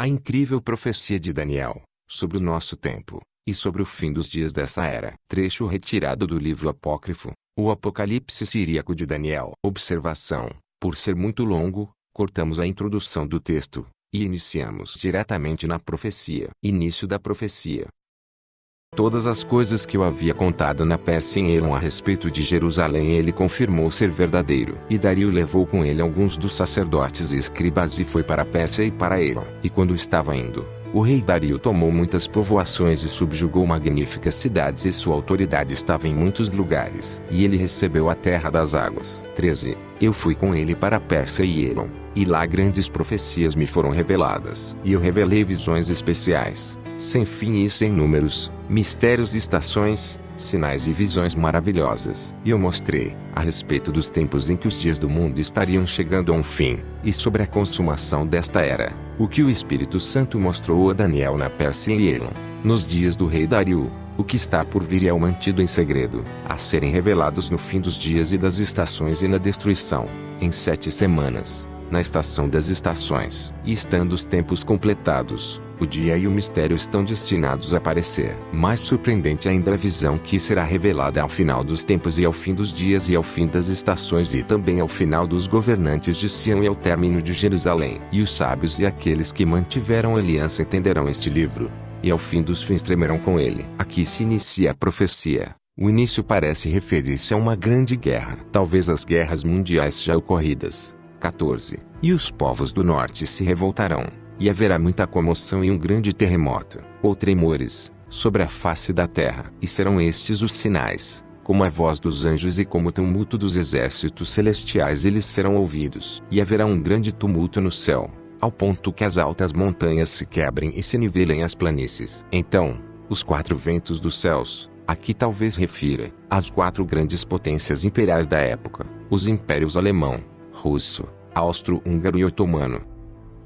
A incrível profecia de Daniel, sobre o nosso tempo, e sobre o fim dos dias dessa era. Trecho retirado do livro apócrifo, o Apocalipse siríaco de Daniel. Observação: por ser muito longo, cortamos a introdução do texto, e iniciamos diretamente na profecia. Início da profecia. Todas as coisas que eu havia contado na Pérsia em Elão a respeito de Jerusalém ele confirmou ser verdadeiro. E Dario levou com ele alguns dos sacerdotes e escribas e foi para a Pérsia e para Elão. E quando estava indo, o rei Dario tomou muitas povoações e subjugou magníficas cidades e sua autoridade estava em muitos lugares. E ele recebeu a terra das águas. 13. Eu fui com ele para a Pérsia e Elão, e lá grandes profecias me foram reveladas. E eu revelei visões especiais, sem fim e sem números, mistérios e estações, sinais e visões maravilhosas. E eu mostrei, a respeito dos tempos em que os dias do mundo estariam chegando a um fim, e sobre a consumação desta era, o que o Espírito Santo mostrou a Daniel na Pérsia e Elão, nos dias do rei Dario. O que está por vir é o mantido em segredo, a serem revelados no fim dos dias e das estações e na destruição, em 7 semanas, na estação das estações. E estando os tempos completados, o dia e o mistério estão destinados a aparecer. Mais surpreendente ainda a visão que será revelada ao final dos tempos e ao fim dos dias e ao fim das estações e também ao final dos governantes de Sião e ao término de Jerusalém. E os sábios e aqueles que mantiveram aliança entenderão este livro, e ao fim dos fins tremerão com ele. Aqui se inicia a profecia. O início parece referir-se a uma grande guerra. Talvez as guerras mundiais já ocorridas. 14. E os povos do norte se revoltarão, e haverá muita comoção e um grande terremoto, ou tremores, sobre a face da terra. E serão estes os sinais, como a voz dos anjos e como o tumulto dos exércitos celestiais eles serão ouvidos. E haverá um grande tumulto no céu, ao ponto que as altas montanhas se quebrem e se nivelem as planícies. Então, os 4 ventos dos céus, aqui talvez refira, as 4 grandes potências imperiais da época, os impérios alemão, russo, austro-húngaro e otomano,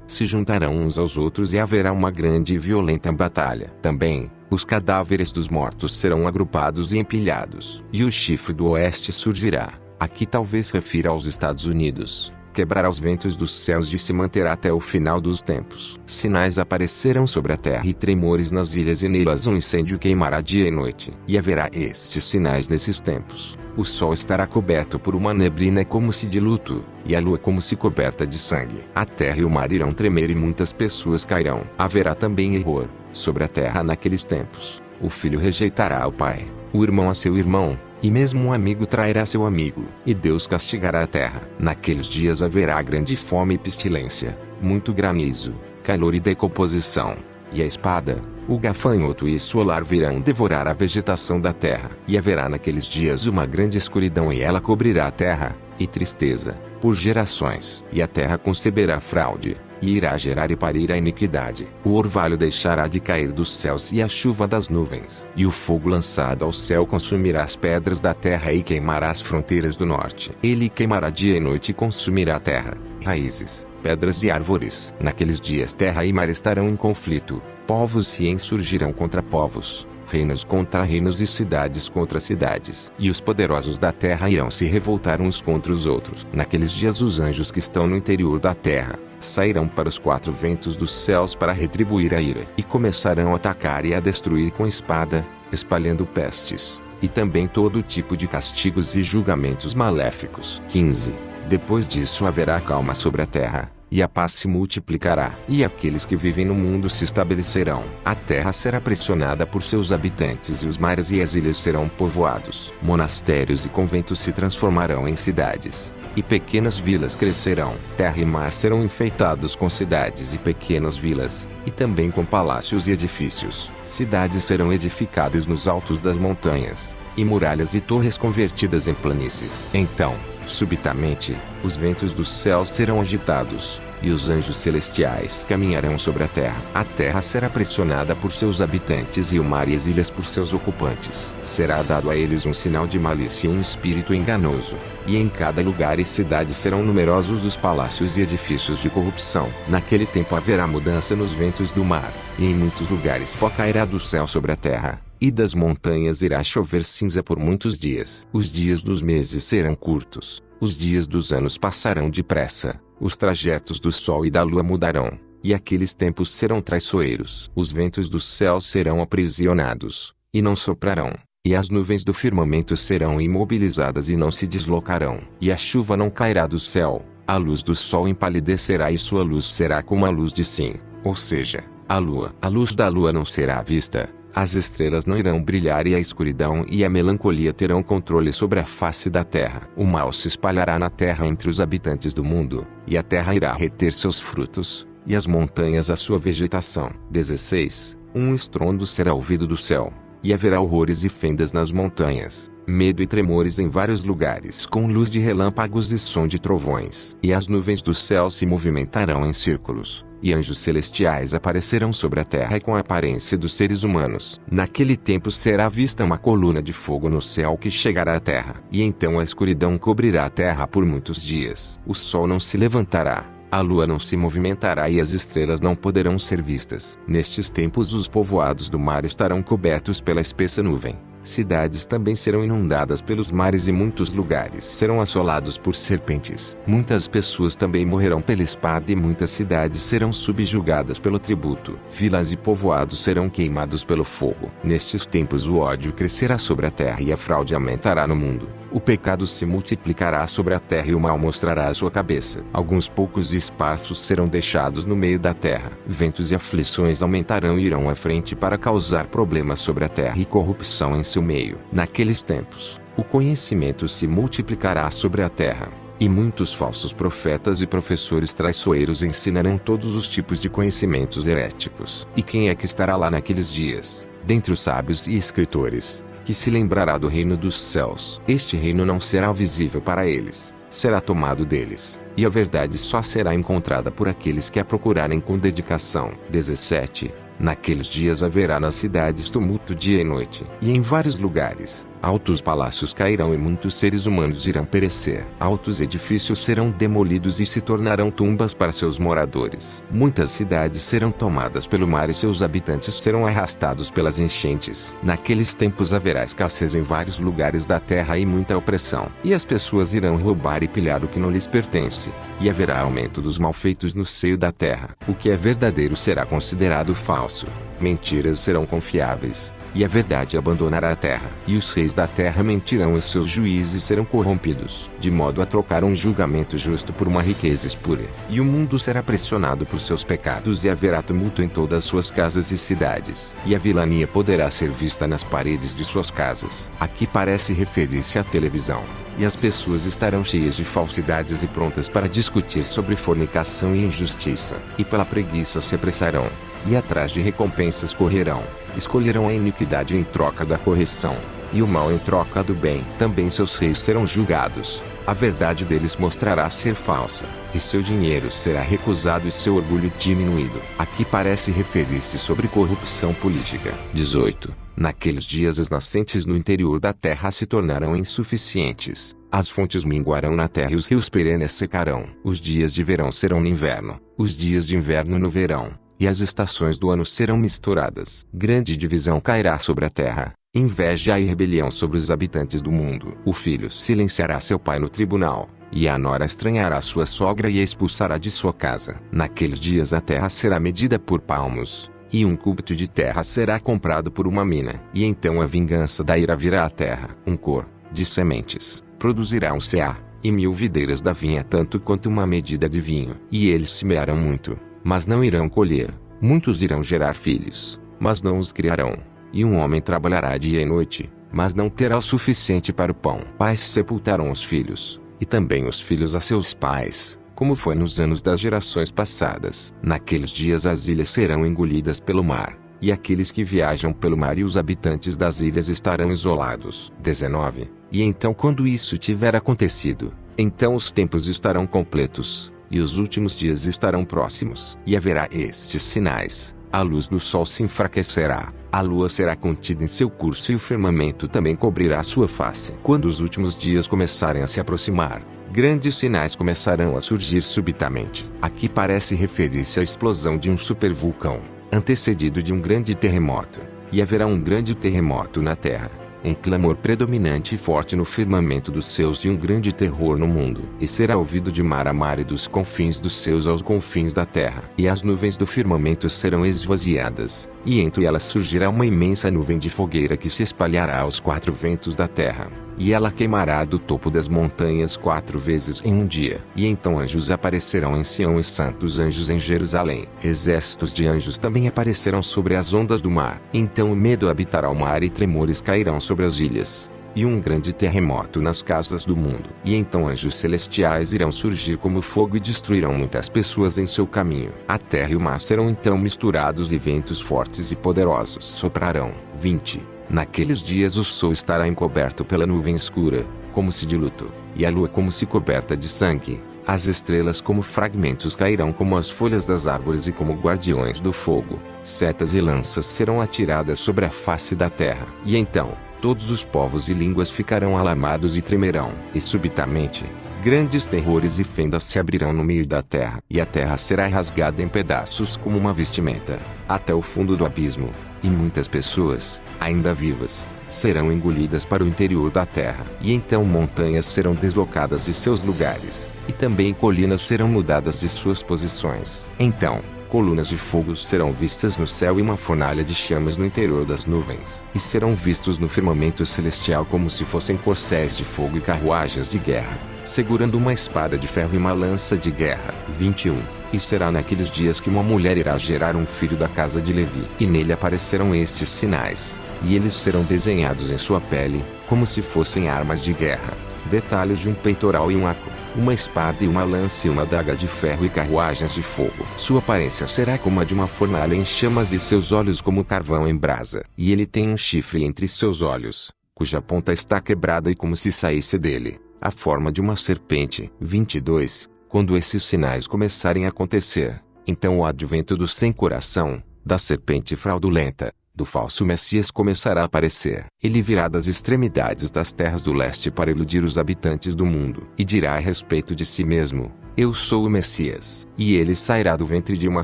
se juntarão uns aos outros e haverá uma grande e violenta batalha. Também, os cadáveres dos mortos serão agrupados e empilhados. E o chifre do oeste surgirá, aqui talvez refira aos Estados Unidos, quebrará os ventos dos céus e se manterá até o final dos tempos. Sinais aparecerão sobre a terra e tremores nas ilhas e nelas um incêndio queimará dia e noite. E haverá estes sinais nesses tempos. O sol estará coberto por uma neblina como se de luto, e a lua como se coberta de sangue. A terra e o mar irão tremer e muitas pessoas cairão. Haverá também erro sobre a terra naqueles tempos. O filho rejeitará o pai, o irmão a seu irmão, e mesmo um amigo trairá seu amigo. E Deus castigará a terra. Naqueles dias haverá grande fome e pestilência, muito granizo, calor e decomposição. E a espada, o gafanhoto e o solar virão devorar a vegetação da terra. E haverá naqueles dias uma grande escuridão e ela cobrirá a terra, e tristeza, por gerações. E a terra conceberá fraude, e irá gerar e parir a iniquidade. O orvalho deixará de cair dos céus e a chuva das nuvens. E o fogo lançado ao céu consumirá as pedras da terra e queimará as fronteiras do norte. Ele queimará dia e noite e consumirá a terra, raízes, pedras e árvores. Naqueles dias terra e mar estarão em conflito, povos se insurgirão contra povos, reinos contra reinos e cidades contra cidades. E os poderosos da terra irão se revoltar uns contra os outros. Naqueles dias os anjos que estão no interior da terra, sairão para os 4 ventos dos céus para retribuir a ira. E começarão a atacar e a destruir com espada, espalhando pestes, e também todo tipo de castigos e julgamentos maléficos. 15. Depois disso haverá calma sobre a terra, e a paz se multiplicará. E aqueles que vivem no mundo se estabelecerão. A terra será pressionada por seus habitantes e os mares e as ilhas serão povoados. Monastérios e conventos se transformarão em cidades, e pequenas vilas crescerão. Terra e mar serão enfeitados com cidades e pequenas vilas, e também com palácios e edifícios. Cidades serão edificadas nos altos das montanhas, e muralhas e torres convertidas em planícies. Então, subitamente, os ventos dos céus serão agitados, e os anjos celestiais caminharão sobre a terra. A terra será pressionada por seus habitantes e o mar e as ilhas por seus ocupantes. Será dado a eles um sinal de malícia e um espírito enganoso. E em cada lugar e cidade serão numerosos os palácios e edifícios de corrupção. Naquele tempo haverá mudança nos ventos do mar, e em muitos lugares pó cairá do céu sobre a terra, e das montanhas irá chover cinza por muitos dias. Os dias dos meses serão curtos, os dias dos anos passarão depressa, os trajetos do sol e da lua mudarão, e aqueles tempos serão traiçoeiros. Os ventos do céu serão aprisionados, e não soprarão, e as nuvens do firmamento serão imobilizadas e não se deslocarão. E a chuva não cairá do céu, a luz do sol empalidecerá e sua luz será como a luz de Sim, ou seja, a luz da lua não será vista. As estrelas não irão brilhar e a escuridão e a melancolia terão controle sobre a face da terra. O mal se espalhará na terra entre os habitantes do mundo, e a terra irá reter seus frutos, e as montanhas a sua vegetação. 16. Um estrondo será ouvido do céu, e haverá horrores e fendas nas montanhas, medo e tremores em vários lugares com luz de relâmpagos e som de trovões. E as nuvens do céu se movimentarão em círculos, e anjos celestiais aparecerão sobre a terra com a aparência dos seres humanos. Naquele tempo será vista uma coluna de fogo no céu que chegará à terra. E então a escuridão cobrirá a terra por muitos dias. O sol não se levantará, a lua não se movimentará e as estrelas não poderão ser vistas. Nestes tempos os povoados do mar estarão cobertos pela espessa nuvem. Cidades também serão inundadas pelos mares e muitos lugares serão assolados por serpentes. Muitas pessoas também morrerão pela espada e muitas cidades serão subjugadas pelo tributo. Vilas e povoados serão queimados pelo fogo. Nestes tempos o ódio crescerá sobre a terra e a fraude aumentará no mundo. O pecado se multiplicará sobre a terra e o mal mostrará a sua cabeça. Alguns poucos espaços serão deixados no meio da terra. Ventos e aflições aumentarão e irão à frente para causar problemas sobre a terra e corrupção em seu meio. Naqueles tempos, o conhecimento se multiplicará sobre a terra, e muitos falsos profetas e professores traiçoeiros ensinarão todos os tipos de conhecimentos heréticos. E quem é que estará lá naqueles dias, dentre os sábios e escritores, que se lembrará do reino dos céus? Este reino não será visível para eles, será tomado deles, e a verdade só será encontrada por aqueles que a procurarem com dedicação. 17. Naqueles dias haverá nas cidades tumulto dia e noite, e em vários lugares, altos palácios cairão e muitos seres humanos irão perecer. Altos edifícios serão demolidos e se tornarão tumbas para seus moradores. Muitas cidades serão tomadas pelo mar e seus habitantes serão arrastados pelas enchentes. Naqueles tempos haverá escassez em vários lugares da terra e muita opressão. E as pessoas irão roubar e pilhar o que não lhes pertence. E haverá aumento dos malfeitos no seio da terra. O que é verdadeiro será considerado falso. Mentiras serão confiáveis, e a verdade abandonará a terra. E os reis da terra mentirão e seus juízes serão corrompidos, de modo a trocar um julgamento justo por uma riqueza espúria. E o mundo será pressionado por seus pecados e haverá tumulto em todas suas casas e cidades. E a vilania poderá ser vista nas paredes de suas casas. Aqui parece referir-se à televisão. E as pessoas estarão cheias de falsidades e prontas para discutir sobre fornicação e injustiça. E pela preguiça se apressarão, e atrás de recompensas correrão. Escolherão a iniquidade em troca da correção, e o mal em troca do bem. Também seus reis serão julgados. A verdade deles mostrará ser falsa, e seu dinheiro será recusado e seu orgulho diminuído. Aqui parece referir-se sobre corrupção política. 18. Naqueles dias as nascentes no interior da terra se tornarão insuficientes. As fontes minguarão na terra e os rios perenes secarão. Os dias de verão serão no inverno, os dias de inverno no verão, e as estações do ano serão misturadas. Grande divisão cairá sobre a terra, inveja e rebelião sobre os habitantes do mundo. O filho silenciará seu pai no tribunal, e a nora estranhará sua sogra e a expulsará de sua casa. Naqueles dias a terra será medida por palmos, e um cúbito de terra será comprado por uma mina. E então a vingança da ira virá à terra. Um cor de sementes produzirá um ceá, e 1000 videiras da vinha tanto quanto uma medida de vinho. E eles semearão muito, mas não irão colher. Muitos irão gerar filhos, mas não os criarão. E um homem trabalhará dia e noite, mas não terá o suficiente para o pão. Pais sepultarão os filhos, e também os filhos a seus pais, como foi nos anos das gerações passadas. Naqueles dias as ilhas serão engolidas pelo mar, e aqueles que viajam pelo mar e os habitantes das ilhas estarão isolados. 19. E então quando isso tiver acontecido, então os tempos estarão completos, e os últimos dias estarão próximos. E haverá estes sinais: a luz do sol se enfraquecerá, a lua será contida em seu curso e o firmamento também cobrirá sua face. Quando os últimos dias começarem a se aproximar, grandes sinais começarão a surgir subitamente. Aqui parece referir-se à explosão de um supervulcão, antecedido de um grande terremoto. E haverá um grande terremoto na terra, um clamor predominante e forte no firmamento dos céus e um grande terror no mundo. E será ouvido de mar a mar e dos confins dos céus aos confins da terra. E as nuvens do firmamento serão esvaziadas, e entre elas surgirá uma imensa nuvem de fogueira que se espalhará aos 4 ventos da terra. E ela queimará do topo das montanhas 4 vezes em um dia. E então anjos aparecerão em Sião e santos anjos em Jerusalém. Exércitos de anjos também aparecerão sobre as ondas do mar. Então o medo habitará o mar e tremores cairão sobre as ilhas. E um grande terremoto nas casas do mundo. E então anjos celestiais irão surgir como fogo e destruirão muitas pessoas em seu caminho. A terra e o mar serão então misturados e ventos fortes e poderosos soprarão. 20. Naqueles dias o sol estará encoberto pela nuvem escura, como se de luto, e a lua como se coberta de sangue. As estrelas como fragmentos cairão como as folhas das árvores e como guardiões do fogo. Setas e lanças serão atiradas sobre a face da terra. E então, todos os povos e línguas ficarão alarmados e tremerão. E subitamente, grandes terrores e fendas se abrirão no meio da terra. E a terra será rasgada em pedaços como uma vestimenta, até o fundo do abismo. E muitas pessoas, ainda vivas, serão engolidas para o interior da terra. E então montanhas serão deslocadas de seus lugares, e também colinas serão mudadas de suas posições. Então, colunas de fogo serão vistas no céu e uma fornalha de chamas no interior das nuvens. E serão vistos no firmamento celestial como se fossem corcéis de fogo e carruagens de guerra, segurando uma espada de ferro e uma lança de guerra. 21. E será naqueles dias que uma mulher irá gerar um filho da casa de Levi. E nele aparecerão estes sinais, e eles serão desenhados em sua pele, como se fossem armas de guerra. Detalhes de um peitoral e um arco, uma espada e uma lança e uma adaga de ferro e carruagens de fogo. Sua aparência será como a de uma fornalha em chamas e seus olhos como carvão em brasa. E ele tem um chifre entre seus olhos, cuja ponta está quebrada e como se saísse dele, a forma de uma serpente. 22. Quando esses sinais começarem a acontecer, então o advento do sem coração, da serpente fraudulenta, do falso Messias começará a aparecer. Ele virá das extremidades das terras do leste para iludir os habitantes do mundo. E dirá a respeito de si mesmo: eu sou o Messias. E ele sairá do ventre de uma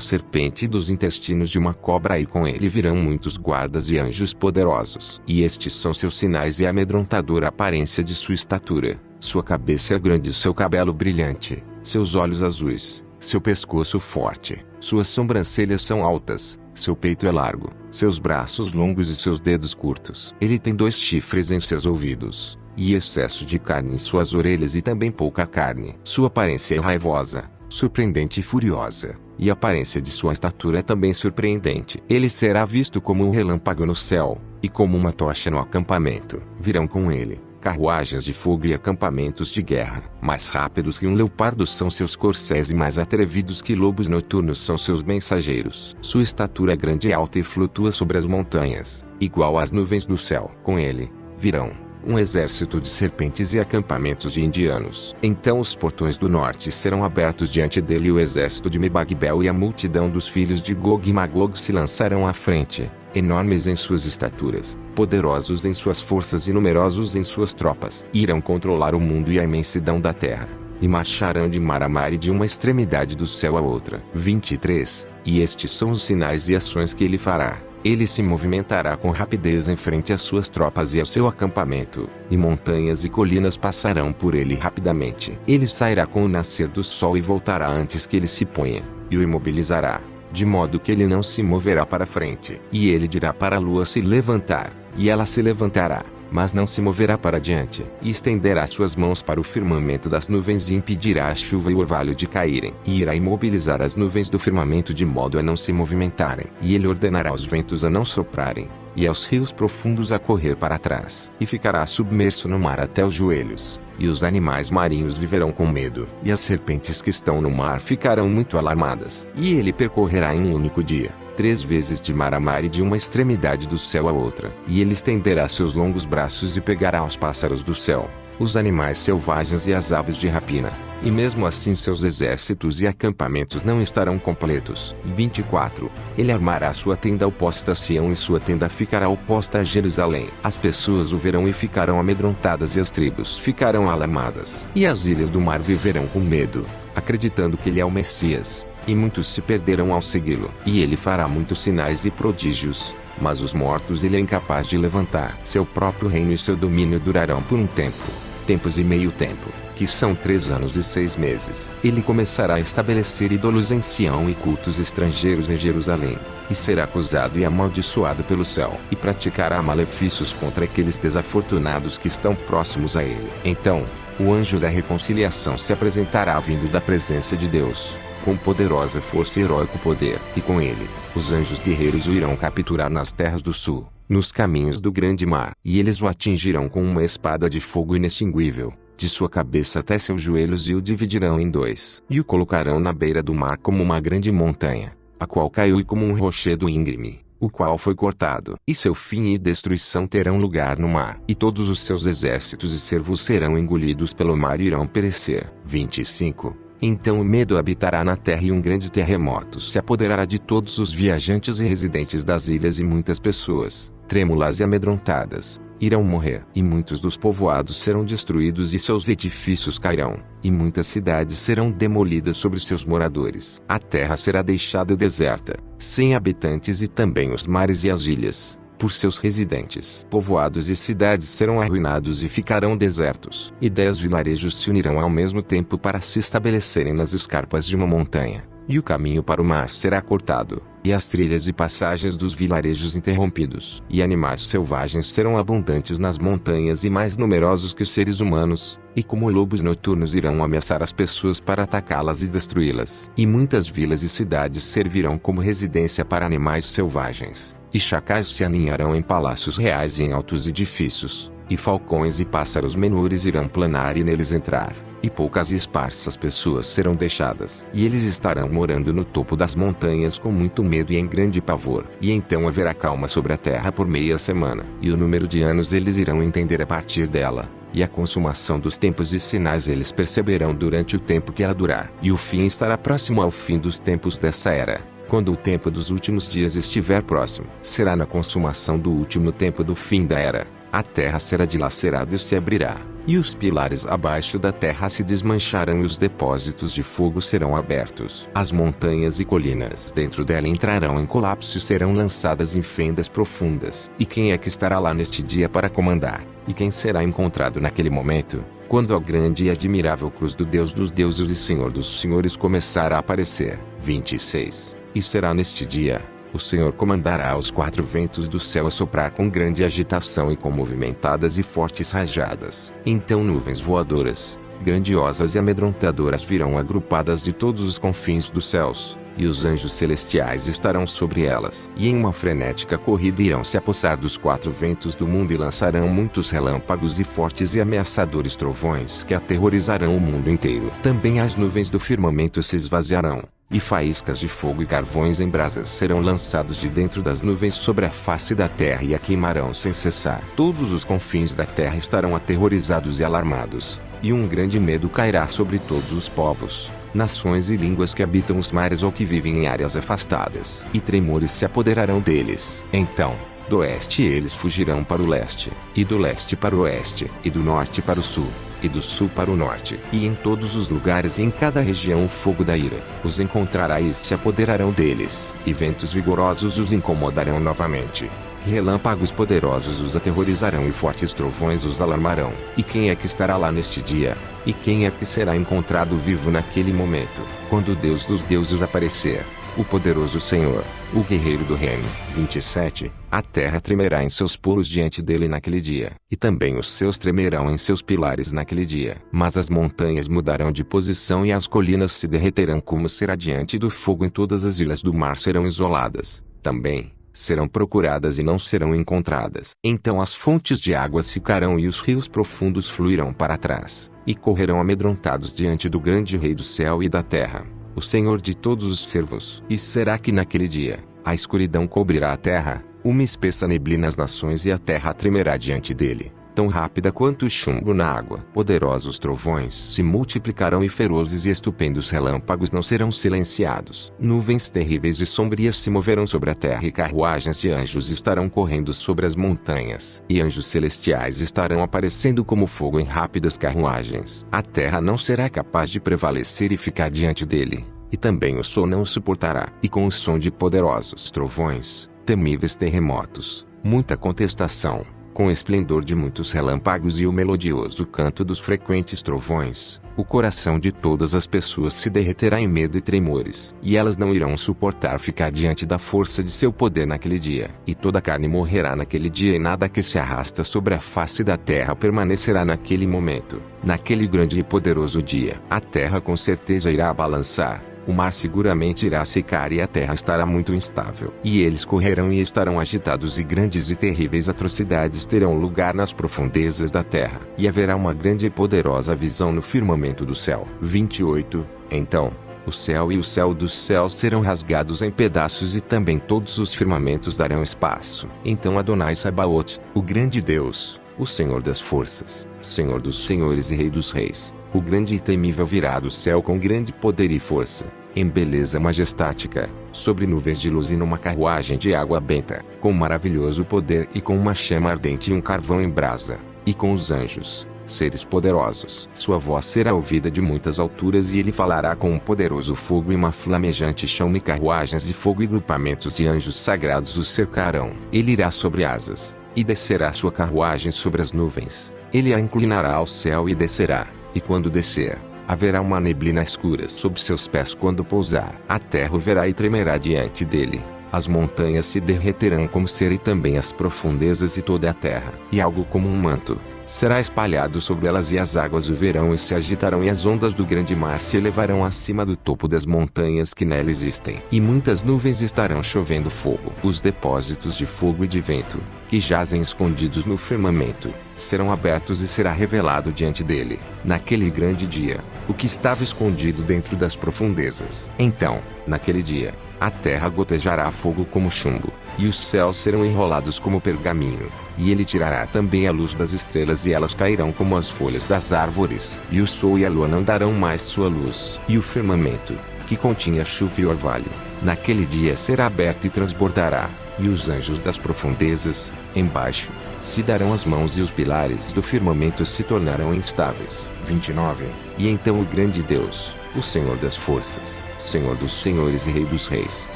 serpente e dos intestinos de uma cobra, e com ele virão muitos guardas e anjos poderosos. E estes são seus sinais e a amedrontadora aparência de sua estatura. Sua cabeça é grande e seu cabelo brilhante, seus olhos azuis, seu pescoço forte, suas sobrancelhas são altas, seu peito é largo, seus braços longos e seus dedos curtos. Ele tem 2 chifres em seus ouvidos, e excesso de carne em suas orelhas e também pouca carne. Sua aparência é raivosa, surpreendente e furiosa, e a aparência de sua estatura é também surpreendente. Ele será visto como um relâmpago no céu, e como uma tocha no acampamento. Virão com ele carruagens de fogo e acampamentos de guerra. Mais rápidos que um leopardo são seus corcéis e mais atrevidos que lobos noturnos são seus mensageiros. Sua estatura é grande e alta e flutua sobre as montanhas, igual às nuvens do céu. Com ele, virão um exército de serpentes e acampamentos de indianos. Então os portões do norte serão abertos diante dele, e o exército de Mebagbel e a multidão dos filhos de Gog e Magog se lançarão à frente, enormes em suas estaturas, poderosos em suas forças e numerosos em suas tropas. Irão controlar o mundo e a imensidão da terra, e marcharão de mar a mar e de uma extremidade do céu à outra. 23. E estes são os sinais e ações que ele fará. Ele se movimentará com rapidez em frente às suas tropas e ao seu acampamento, e montanhas e colinas passarão por ele rapidamente. Ele sairá com o nascer do sol e voltará antes que ele se ponha, e o imobilizará, de modo que ele não se moverá para frente. E ele dirá para a lua se levantar, e ela se levantará, mas não se moverá para diante. E estenderá suas mãos para o firmamento das nuvens e impedirá a chuva e o orvalho de caírem. E irá imobilizar as nuvens do firmamento de modo a não se movimentarem. E ele ordenará aos ventos a não soprarem, e aos rios profundos a correr para trás. E ficará submerso no mar até os joelhos. E os animais marinhos viverão com medo. E as serpentes que estão no mar ficarão muito alarmadas. E ele percorrerá em um único dia 3 vezes de mar a mar e de uma extremidade do céu à outra. E ele estenderá seus longos braços e pegará os pássaros do céu, os animais selvagens e as aves de rapina. E mesmo assim seus exércitos e acampamentos não estarão completos. 24. Ele armará sua tenda oposta a Sião e sua tenda ficará oposta a Jerusalém. As pessoas o verão e ficarão amedrontadas e as tribos ficarão alarmadas. E as ilhas do mar viverão com medo, acreditando que ele é o Messias. E muitos se perderão ao segui-lo. E ele fará muitos sinais e prodígios, mas os mortos ele é incapaz de levantar. Seu próprio reino e seu domínio durarão por um tempo, tempos e meio tempo, que são 3 anos e 6 meses. Ele começará a estabelecer ídolos em Sião e cultos estrangeiros em Jerusalém, e será acusado e amaldiçoado pelo céu, e praticará malefícios contra aqueles desafortunados que estão próximos a ele. Então, o anjo da reconciliação se apresentará vindo da presença de Deus, com poderosa força e heróico poder, e com ele, os anjos guerreiros o irão capturar nas terras do sul, nos caminhos do grande mar, e eles o atingirão com uma espada de fogo inextinguível, de sua cabeça até seus joelhos, e o dividirão em 2, e o colocarão na beira do mar como uma grande montanha, a qual caiu, e como um rochedo íngreme, o qual foi cortado. E seu fim e destruição terão lugar no mar, e todos os seus exércitos e servos serão engolidos pelo mar e irão perecer. 25. Então o medo habitará na terra, e um grande terremoto se apoderará de todos os viajantes e residentes das ilhas, e muitas pessoas, trêmulas e amedrontadas, irão morrer. E muitos dos povoados serão destruídos, e seus edifícios cairão, e muitas cidades serão demolidas sobre seus moradores. A terra será deixada deserta, sem habitantes, e também os mares e as ilhas, por seus residentes. Povoados e cidades serão arruinados e ficarão desertos. E 10 vilarejos se unirão ao mesmo tempo para se estabelecerem nas escarpas de uma montanha, e o caminho para o mar será cortado, e as trilhas e passagens dos vilarejos interrompidos. E animais selvagens serão abundantes nas montanhas e mais numerosos que os seres humanos, e como lobos noturnos irão ameaçar as pessoas para atacá-las e destruí-las. E muitas vilas e cidades servirão como residência para animais selvagens, e chacais se aninharão em palácios reais e em altos edifícios, e falcões e pássaros menores irão planar e neles entrar, e poucas e esparsas pessoas serão deixadas. E eles estarão morando no topo das montanhas com muito medo e em grande pavor. E então haverá calma sobre a terra por meia semana. E o número de anos eles irão entender a partir dela, e a consumação dos tempos e sinais eles perceberão durante o tempo que ela durar. E o fim estará próximo ao fim dos tempos dessa era. Quando o tempo dos últimos dias estiver próximo, será na consumação do último tempo do fim da era. A terra será dilacerada e se abrirá, e os pilares abaixo da terra se desmancharão, e os depósitos de fogo serão abertos. As montanhas e colinas dentro dela entrarão em colapso e serão lançadas em fendas profundas. E quem é que estará lá neste dia para comandar? E quem será encontrado naquele momento, quando a grande e admirável cruz do Deus dos deuses e Senhor dos senhores começar a aparecer? 26. E será neste dia: o Senhor comandará os 4 ventos do céu a soprar com grande agitação e com movimentadas e fortes rajadas. Então nuvens voadoras, grandiosas e amedrontadoras virão agrupadas de todos os confins dos céus, e os anjos celestiais estarão sobre elas. E em uma frenética corrida irão se apossar dos 4 ventos do mundo, e lançarão muitos relâmpagos e fortes e ameaçadores trovões que aterrorizarão o mundo inteiro. Também as nuvens do firmamento se esvaziarão, e faíscas de fogo e carvões em brasas serão lançados de dentro das nuvens sobre a face da terra, e a queimarão sem cessar. Todos os confins da terra estarão aterrorizados e alarmados, e um grande medo cairá sobre todos os povos, nações e línguas que habitam os mares ou que vivem em áreas afastadas, e tremores se apoderarão deles. Então, do oeste eles fugirão para o leste, e do leste para o oeste, e do norte para o sul, e do sul para o norte. E em todos os lugares e em cada região o fogo da ira os encontrará e se apoderarão deles. E ventos vigorosos os incomodarão novamente. Relâmpagos poderosos os aterrorizarão, e fortes trovões os alarmarão. E quem é que estará lá neste dia? E quem é que será encontrado vivo naquele momento, quando o Deus dos deuses aparecer, o poderoso Senhor, o guerreiro do reino? 27. A terra tremerá em seus polos diante dele naquele dia, e também os céus tremerão em seus pilares naquele dia. Mas as montanhas mudarão de posição, e as colinas se derreterão como será diante do fogo, e todas as ilhas do mar serão isoladas. Também serão procuradas e não serão encontradas. Então as fontes de água secarão, e os rios profundos fluirão para trás, e correrão amedrontados diante do grande Rei do céu e da terra, o Senhor de todos os servos. E será que naquele dia, a escuridão cobrirá a terra, uma espessa neblina as nações, e a terra tremerá diante dele, tão rápida quanto o chumbo na água. Poderosos trovões se multiplicarão, e ferozes e estupendos relâmpagos não serão silenciados. Nuvens terríveis e sombrias se moverão sobre a terra, e carruagens de anjos estarão correndo sobre as montanhas. E anjos celestiais estarão aparecendo como fogo em rápidas carruagens. A terra não será capaz de prevalecer e ficar diante dele, e também o sol não o suportará. E com o som de poderosos trovões, temíveis terremotos, muita contestação, com o esplendor de muitos relâmpagos e o melodioso canto dos frequentes trovões, o coração de todas as pessoas se derreterá em medo e tremores, e elas não irão suportar ficar diante da força de seu poder naquele dia. E toda a carne morrerá naquele dia, e nada que se arrasta sobre a face da terra permanecerá naquele momento. Naquele grande e poderoso dia, a terra com certeza irá balançar. O mar seguramente irá secar e a terra estará muito instável. E eles correrão e estarão agitados, e grandes e terríveis atrocidades terão lugar nas profundezas da terra. E haverá uma grande e poderosa visão no firmamento do céu. 28. Então, o céu e o céu dos céus serão rasgados em pedaços, e também todos os firmamentos darão espaço. Então Adonai Sabaote, o grande Deus, o Senhor das forças, Senhor dos senhores e Rei dos reis, o grande e temível, virá do céu com grande poder e força, em beleza majestática, sobre nuvens de luz e numa carruagem de água benta, com maravilhoso poder e com uma chama ardente e um carvão em brasa, e com os anjos, seres poderosos. Sua voz será ouvida de muitas alturas, e ele falará com um poderoso fogo e uma flamejante chama, e carruagens de fogo e grupamentos de anjos sagrados o cercarão. Ele irá sobre asas, e descerá sua carruagem sobre as nuvens. Ele a inclinará ao céu e descerá. E quando descer, haverá uma neblina escura sob seus pés quando pousar. A terra o verá e tremerá diante dele. As montanhas se derreterão como cera, e também as profundezas e toda a terra. E algo como um manto será espalhado sobre elas, e as águas o verão e se agitarão, e as ondas do grande mar se elevarão acima do topo das montanhas que nela existem. E muitas nuvens estarão chovendo fogo. Os depósitos de fogo e de vento, que jazem escondidos no firmamento, serão abertos, e será revelado diante dele, naquele grande dia, o que estava escondido dentro das profundezas. Então, naquele dia, a terra gotejará fogo como chumbo, e os céus serão enrolados como pergaminho. E ele tirará também a luz das estrelas, e elas cairão como as folhas das árvores. E o sol e a lua não darão mais sua luz. E o firmamento, que continha chuva e orvalho, naquele dia será aberto e transbordará. E os anjos das profundezas, embaixo, se darão as mãos, e os pilares do firmamento se tornarão instáveis. 29. E então o grande Deus, o Senhor das forças, Senhor dos senhores e Rei dos reis,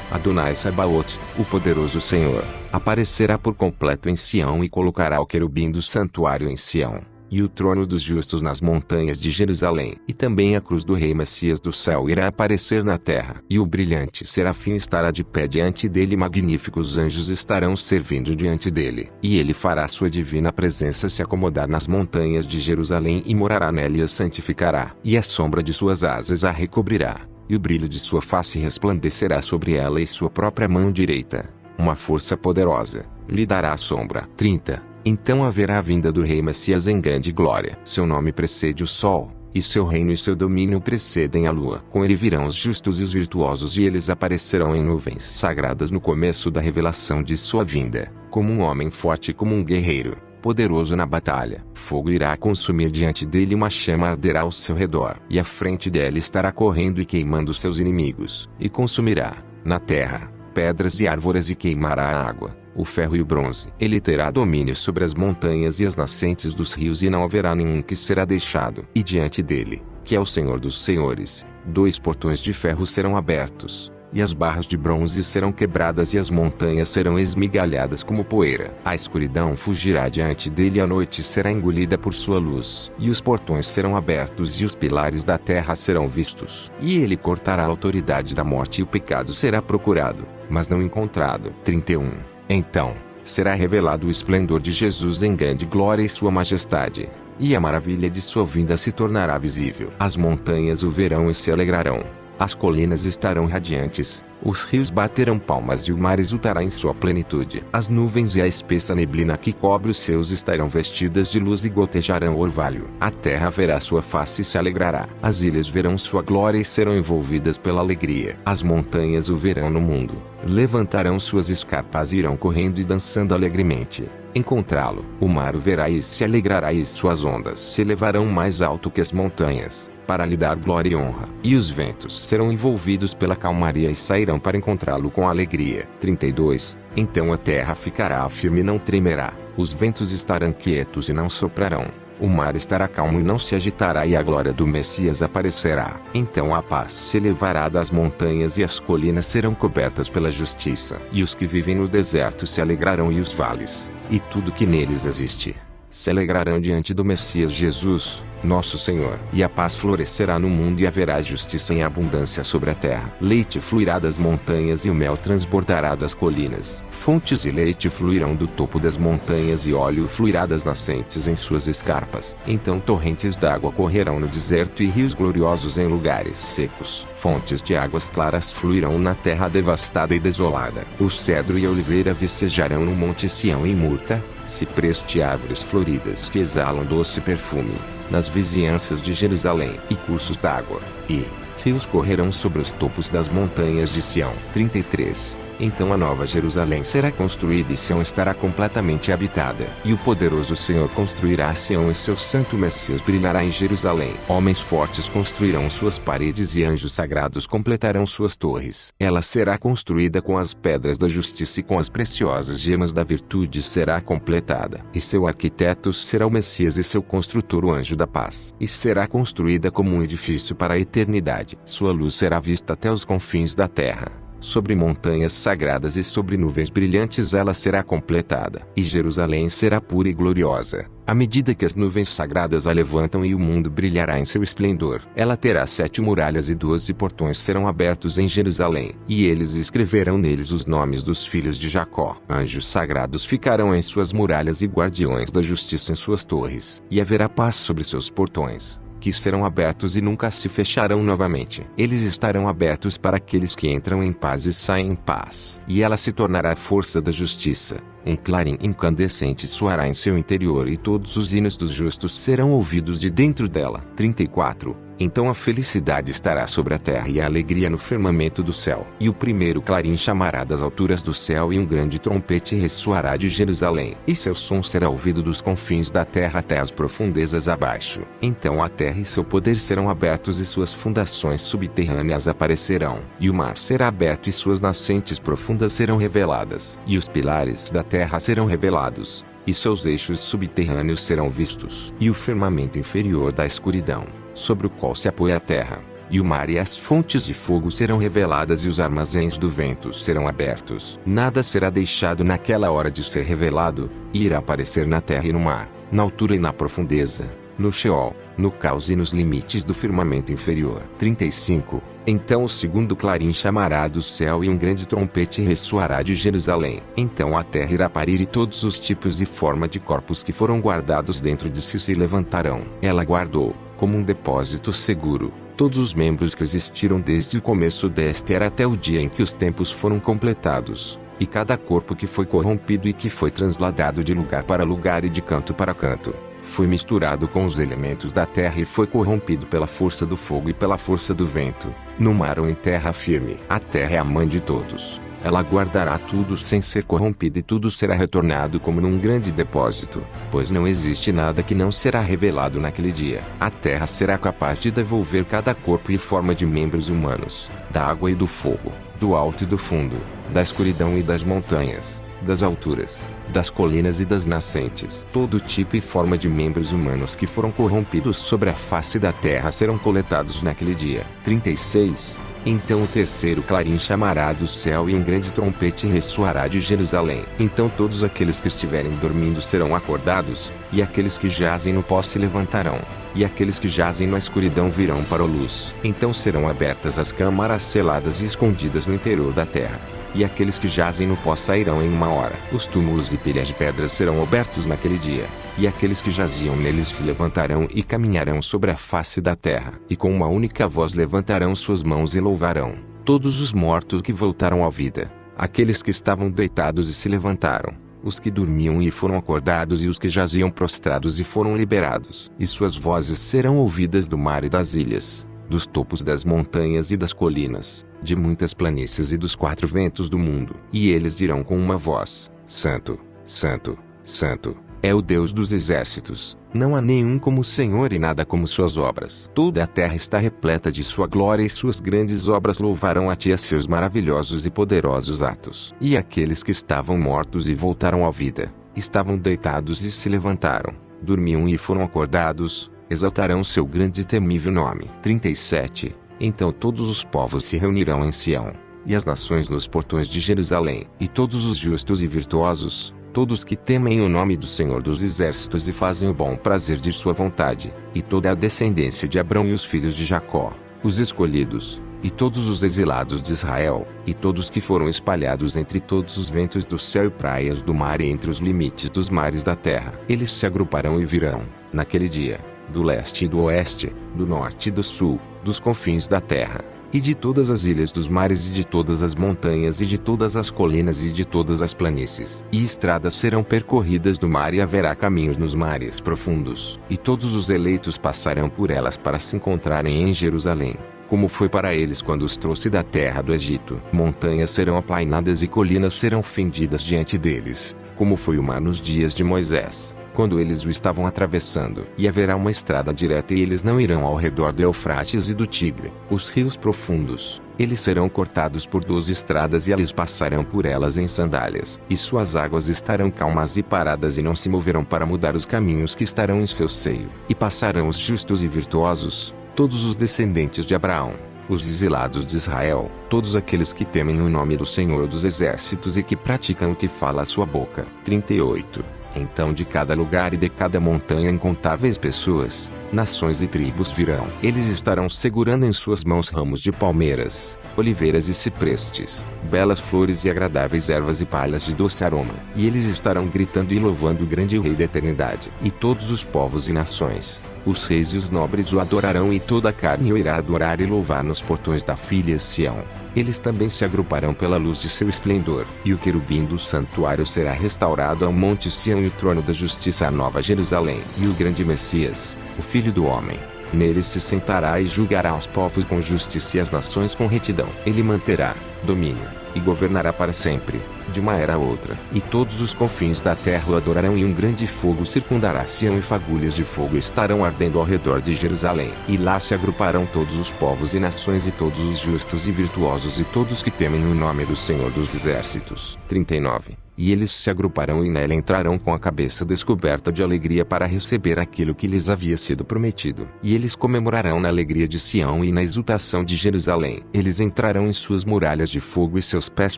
Adonai Sabaote, o poderoso Senhor, aparecerá por completo em Sião, e colocará o querubim do santuário em Sião, e o trono dos justos nas montanhas de Jerusalém. E também a cruz do Rei Messias do céu irá aparecer na terra. E o brilhante serafim estará de pé diante dele, e magníficos anjos estarão servindo diante dele. E ele fará sua divina presença se acomodar nas montanhas de Jerusalém, e morará nela, e a santificará. E a sombra de suas asas a recobrirá, e o brilho de sua face resplandecerá sobre ela, e sua própria mão direita, uma força poderosa, lhe dará a sombra. 30. Então haverá a vinda do Rei Messias em grande glória. Seu nome precede o sol, e seu reino e seu domínio precedem a lua. Com ele virão os justos e os virtuosos, e eles aparecerão em nuvens sagradas no começo da revelação de sua vinda, como um homem forte e como um guerreiro, poderoso na batalha. Fogo irá consumir diante dele, uma chama arderá ao seu redor, e à frente dela estará correndo e queimando seus inimigos. E consumirá, na terra, pedras e árvores, e queimará a água, o ferro e o bronze. Ele terá domínio sobre as montanhas e as nascentes dos rios, e não haverá nenhum que será deixado. E diante dele, que é o Senhor dos senhores, 2 portões de ferro serão abertos, e as barras de bronze serão quebradas, e as montanhas serão esmigalhadas como poeira. A escuridão fugirá diante dele, e a noite será engolida por sua luz. E os portões serão abertos, e os pilares da terra serão vistos. E ele cortará a autoridade da morte, e o pecado será procurado, mas não encontrado. 31. Então, será revelado o esplendor de Jesus em grande glória e sua majestade, e a maravilha de sua vinda se tornará visível. As montanhas o verão e se alegrarão, as colinas estarão radiantes, os rios baterão palmas, e o mar exultará em sua plenitude. As nuvens e a espessa neblina que cobre os céus estarão vestidas de luz, e gotejarão orvalho. A terra verá sua face e se alegrará. As ilhas verão sua glória e serão envolvidas pela alegria. As montanhas o verão no mundo, levantarão suas escarpas e irão correndo e dançando alegremente. Encontrá-lo, o mar o verá e se alegrará, e suas ondas se elevarão mais alto que as montanhas, para lhe dar glória e honra. E os ventos serão envolvidos pela calmaria, e sairão para encontrá-lo com alegria. 32. Então a terra ficará firme e não tremerá, os ventos estarão quietos e não soprarão, o mar estará calmo e não se agitará e a glória do Messias aparecerá. Então a paz se elevará das montanhas e as colinas serão cobertas pela justiça. E os que vivem no deserto se alegrarão e os vales, e tudo que neles existe, se alegrarão diante do Messias Jesus, nosso Senhor. E a paz florescerá no mundo e haverá justiça em abundância sobre a terra. Leite fluirá das montanhas e o mel transbordará das colinas. Fontes de leite fluirão do topo das montanhas e óleo fluirá das nascentes em suas escarpas. Então torrentes d'água correrão no deserto e rios gloriosos em lugares secos. Fontes de águas claras fluirão na terra devastada e desolada. O cedro e a oliveira vicejarão no monte Sião e Murta, cipreste e árvores floridas que exalam doce perfume, nas vizinhanças de Jerusalém, e cursos d'água, e rios correrão sobre os topos das montanhas de Sião. 33. Então a nova Jerusalém será construída e Sião estará completamente habitada. E o poderoso Senhor construirá Sião e seu santo Messias brilhará em Jerusalém. Homens fortes construirão suas paredes e anjos sagrados completarão suas torres. Ela será construída com as pedras da justiça e com as preciosas gemas da virtude será completada. E seu arquiteto será o Messias e seu construtor o anjo da paz. E será construída como um edifício para a eternidade. Sua luz será vista até os confins da terra. Sobre montanhas sagradas e sobre nuvens brilhantes ela será completada. E Jerusalém será pura e gloriosa, à medida que as nuvens sagradas a levantam e o mundo brilhará em seu esplendor. Ela terá 7 muralhas e 12 portões serão abertos em Jerusalém. E eles escreverão neles os nomes dos filhos de Jacó. Anjos sagrados ficarão em suas muralhas e guardiões da justiça em suas torres. E haverá paz sobre seus portões, que serão abertos e nunca se fecharão novamente. Eles estarão abertos para aqueles que entram em paz e saem em paz. E ela se tornará a força da justiça. Um clarim incandescente soará em seu interior e todos os hinos dos justos serão ouvidos de dentro dela. 34. Então a felicidade estará sobre a terra e a alegria no firmamento do céu. E o primeiro clarim chamará das alturas do céu e um grande trompete ressoará de Jerusalém. E seu som será ouvido dos confins da terra até as profundezas abaixo. Então a terra e seu poder serão abertos e suas fundações subterrâneas aparecerão. E o mar será aberto e suas nascentes profundas serão reveladas. E os pilares da terra serão revelados, e seus eixos subterrâneos serão vistos. E o firmamento inferior da escuridão, sobre o qual se apoia a terra, e o mar e as fontes de fogo serão reveladas e os armazéns do vento serão abertos. Nada será deixado naquela hora de ser revelado, e irá aparecer na terra e no mar, na altura e na profundeza, no Sheol, no caos e nos limites do firmamento inferior. 35. Então o segundo clarim chamará do céu e um grande trompete ressoará de Jerusalém. Então a terra irá parir e todos os tipos e forma de corpos que foram guardados dentro de si se levantarão. Ela guardou, como um depósito seguro, todos os membros que existiram desde o começo desta era até o dia em que os tempos foram completados. E cada corpo que foi corrompido e que foi transladado de lugar para lugar e de canto para canto, foi misturado com os elementos da terra e foi corrompido pela força do fogo e pela força do vento, no mar ou em terra firme. A terra é a mãe de todos. Ela guardará tudo sem ser corrompida e tudo será retornado como num grande depósito, pois não existe nada que não será revelado naquele dia. A terra será capaz de devolver cada corpo e forma de membros humanos, da água e do fogo, do alto e do fundo, da escuridão e das montanhas, das alturas, das colinas e das nascentes. Todo tipo e forma de membros humanos que foram corrompidos sobre a face da terra serão coletados naquele dia. 36. Então o terceiro clarim chamará do céu e um grande trompete ressoará de Jerusalém. Então todos aqueles que estiverem dormindo serão acordados, e aqueles que jazem no pó se levantarão, e aqueles que jazem na escuridão virão para a luz. Então serão abertas as câmaras seladas e escondidas no interior da terra, e aqueles que jazem no pó sairão em uma hora. Os túmulos e pilhas de pedras serão abertos naquele dia, e aqueles que jaziam neles se levantarão e caminharão sobre a face da terra. E com uma única voz levantarão suas mãos e louvarão todos os mortos que voltaram à vida, aqueles que estavam deitados e se levantaram, os que dormiam e foram acordados e os que jaziam prostrados e foram liberados. E suas vozes serão ouvidas do mar e das ilhas, dos topos das montanhas e das colinas, de muitas planícies e dos 4 ventos do mundo. E eles dirão com uma voz: Santo, Santo, Santo, é o Deus dos exércitos. Não há nenhum como o Senhor e nada como suas obras. Toda a terra está repleta de sua glória e suas grandes obras louvarão a ti a seus maravilhosos e poderosos atos. E aqueles que estavam mortos e voltaram à vida, estavam deitados e se levantaram, dormiam e foram acordados, exaltarão seu grande e temível nome. 37. Então todos os povos se reunirão em Sião, e as nações nos portões de Jerusalém, e todos os justos e virtuosos, todos que temem o nome do Senhor dos Exércitos e fazem o bom prazer de sua vontade, e toda a descendência de Abrão e os filhos de Jacó, os escolhidos, e todos os exilados de Israel, e todos que foram espalhados entre todos os ventos do céu e praias do mar e entre os limites dos mares da terra. Eles se agruparão e virão, naquele dia, do leste e do oeste, do norte e do sul, dos confins da terra, e de todas as ilhas dos mares e de todas as montanhas e de todas as colinas e de todas as planícies. E estradas serão percorridas do mar e haverá caminhos nos mares profundos. E todos os eleitos passarão por elas para se encontrarem em Jerusalém, como foi para eles quando os trouxe da terra do Egito. Montanhas serão aplainadas e colinas serão fendidas diante deles, como foi o mar nos dias de Moisés, quando eles o estavam atravessando. E haverá uma estrada direta e eles não irão ao redor do Eufrates e do Tigre. Os rios profundos, eles serão cortados por 12 estradas e eles passarão por elas em sandálias. E suas águas estarão calmas e paradas e não se moverão para mudar os caminhos que estarão em seu seio. E passarão os justos e virtuosos, todos os descendentes de Abraão, os exilados de Israel, todos aqueles que temem o nome do Senhor dos Exércitos e que praticam o que fala a sua boca. 38. Então de cada lugar e de cada montanha incontáveis pessoas, nações e tribos virão. Eles estarão segurando em suas mãos ramos de palmeiras, oliveiras e ciprestes, belas flores e agradáveis ervas e palhas de doce aroma. E eles estarão gritando e louvando o grande Rei da eternidade. E todos os povos e nações, os reis e os nobres o adorarão e toda a carne o irá adorar e louvar nos portões da filha Sião. Eles também se agruparão pela luz de seu esplendor. E o querubim do santuário será restaurado ao monte Sião e o trono da justiça à nova Jerusalém. E o grande Messias, o Filho do Homem, nele se sentará e julgará os povos com justiça e as nações com retidão. Ele manterá domínio e governará para sempre, de uma era a outra. E todos os confins da terra o adorarão e um grande fogo circundará Sião e fagulhas de fogo estarão ardendo ao redor de Jerusalém. E lá se agruparão todos os povos e nações e todos os justos e virtuosos e todos que temem o nome do Senhor dos Exércitos. 39. E eles se agruparão e nela entrarão com a cabeça descoberta de alegria para receber aquilo que lhes havia sido prometido. E eles comemorarão na alegria de Sião e na exultação de Jerusalém. Eles entrarão em suas muralhas de fogo e seus pés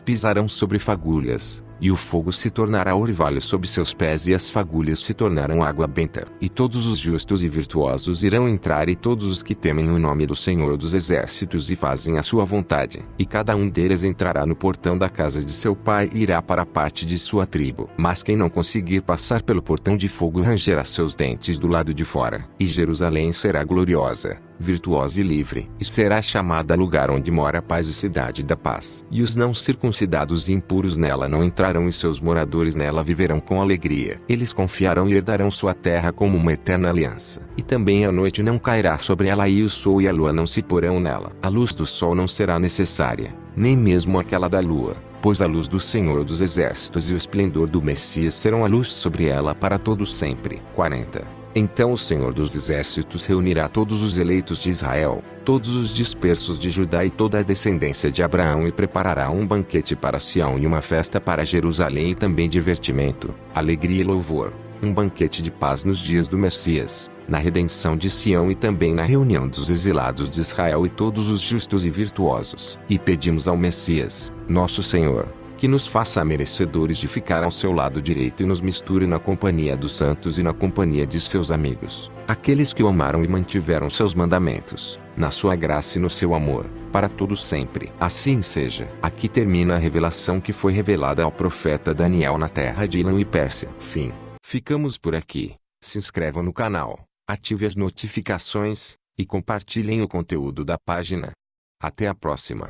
pisarão sobre fagulhas. E o fogo se tornará orvalho sob seus pés e as fagulhas se tornarão água benta. E todos os justos e virtuosos irão entrar e todos os que temem o nome do Senhor dos Exércitos e fazem a sua vontade. E cada um deles entrará no portão da casa de seu pai e irá para a parte de sua tribo. Mas quem não conseguir passar pelo portão de fogo rangerá seus dentes do lado de fora. E Jerusalém será gloriosa, virtuosa e livre, e será chamada lugar onde mora a paz e cidade da paz. E os não circuncidados e impuros nela não entrarão e seus moradores nela viverão com alegria. Eles confiarão e herdarão sua terra como uma eterna aliança. E também a noite não cairá sobre ela e o sol e a lua não se porão nela. A luz do sol não será necessária, nem mesmo aquela da lua, pois a luz do Senhor dos Exércitos e o esplendor do Messias serão a luz sobre ela para todo sempre. 40. Então o Senhor dos Exércitos reunirá todos os eleitos de Israel, todos os dispersos de Judá e toda a descendência de Abraão e preparará um banquete para Sião e uma festa para Jerusalém e também divertimento, alegria e louvor, um banquete de paz nos dias do Messias, na redenção de Sião e também na reunião dos exilados de Israel e todos os justos e virtuosos. E pedimos ao Messias, nosso Senhor, que nos faça merecedores de ficar ao seu lado direito e nos misture na companhia dos santos e na companhia de seus amigos, aqueles que o amaram e mantiveram seus mandamentos, na sua graça e no seu amor, para todo sempre. Assim seja. Aqui termina a revelação que foi revelada ao profeta Daniel na terra de Ilã e Pérsia. Fim. Ficamos por aqui. Se inscrevam no canal, ative as notificações, e compartilhem o conteúdo da página. Até a próxima.